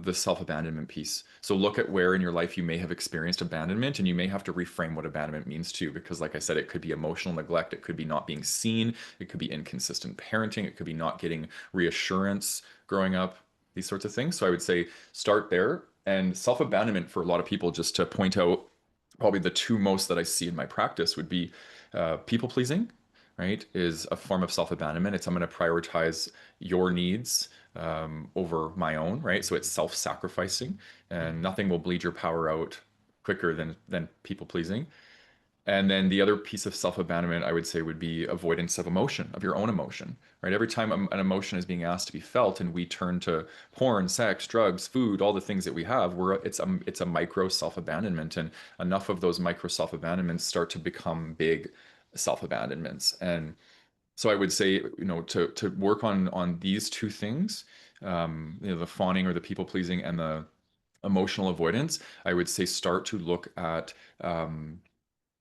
the self-abandonment piece. So look at where in your life you may have experienced abandonment, and you may have to reframe what abandonment means too, because like I said, it could be emotional neglect, it could be not being seen, it could be inconsistent parenting, it could be not getting reassurance growing up, these sorts of things. So I would say start there. And self-abandonment for a lot of people, just to point out, probably the two most that I see in my practice would be people pleasing, right? Is a form of self-abandonment. It's I'm going to prioritize your needs over my own, right? So it's self-sacrificing, and nothing will bleed your power out quicker than people pleasing. And then the other piece of self-abandonment I would say would be avoidance of emotion, of your own emotion, right? Every time an emotion is being asked to be felt, and we turn to porn, sex, drugs, food, all the things that we have, it's a micro self-abandonment, and enough of those micro self-abandonments start to become big self-abandonments. And so I would say, to work on these two things, the fawning or the people pleasing and the emotional avoidance, I would say start to look at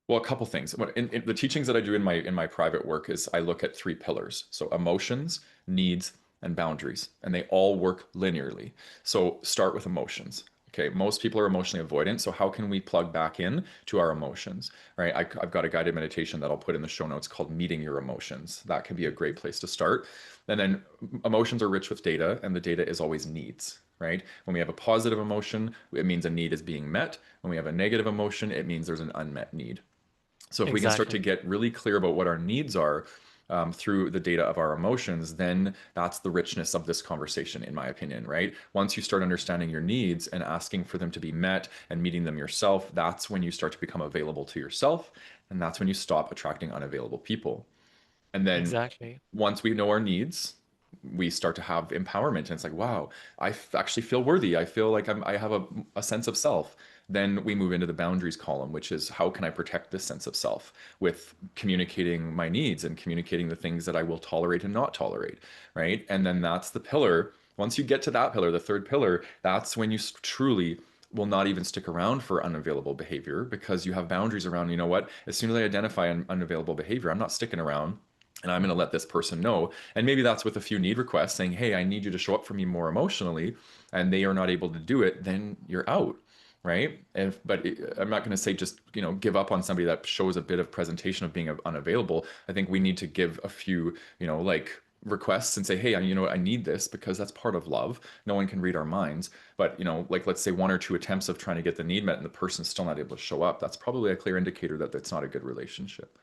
well, a couple things. In the teachings that I do in my private work is I look at three pillars. So emotions, needs, and boundaries, and they all work linearly. So start with emotions. Okay, most people are emotionally avoidant. So how can we plug back in to our emotions, right? I've got a guided meditation that I'll put in the show notes called Meeting Your Emotions. That can be a great place to start. And then emotions are rich with data, and the data is always needs, right? When we have a positive emotion, it means a need is being met. When we have a negative emotion, it means there's an unmet need. So if we can start to Exactly. get really clear about what our needs are through the data of our emotions, then that's the richness of this conversation, in my opinion, right? Once you start understanding your needs and asking for them to be met and meeting them yourself, that's when you start to become available to yourself. And that's when you stop attracting unavailable people. And then Exactly. once we know our needs, we start to have empowerment. And it's like, wow, actually feel worthy. I feel like I have a sense of self. Then we move into the boundaries column, which is how can I protect this sense of self with communicating my needs and communicating the things that I will tolerate and not tolerate, right? And then that's the pillar. Once you get to that pillar, the third pillar, that's when you truly will not even stick around for unavailable behavior because you have boundaries around, you know what, as soon as I identify an unavailable behavior, I'm not sticking around and I'm going to let this person know. And maybe that's with a few need requests saying, hey, I need you to show up for me more emotionally, and they are not able to do it, then you're out. Right. I'm not going to say just, give up on somebody that shows a bit of presentation of being unavailable. I think we need to give a few, like requests and say, hey, I need this because that's part of love. No one can read our minds. But, like let's say one or two attempts of trying to get the need met and the person's still not able to show up. That's probably a clear indicator that that's not a good relationship.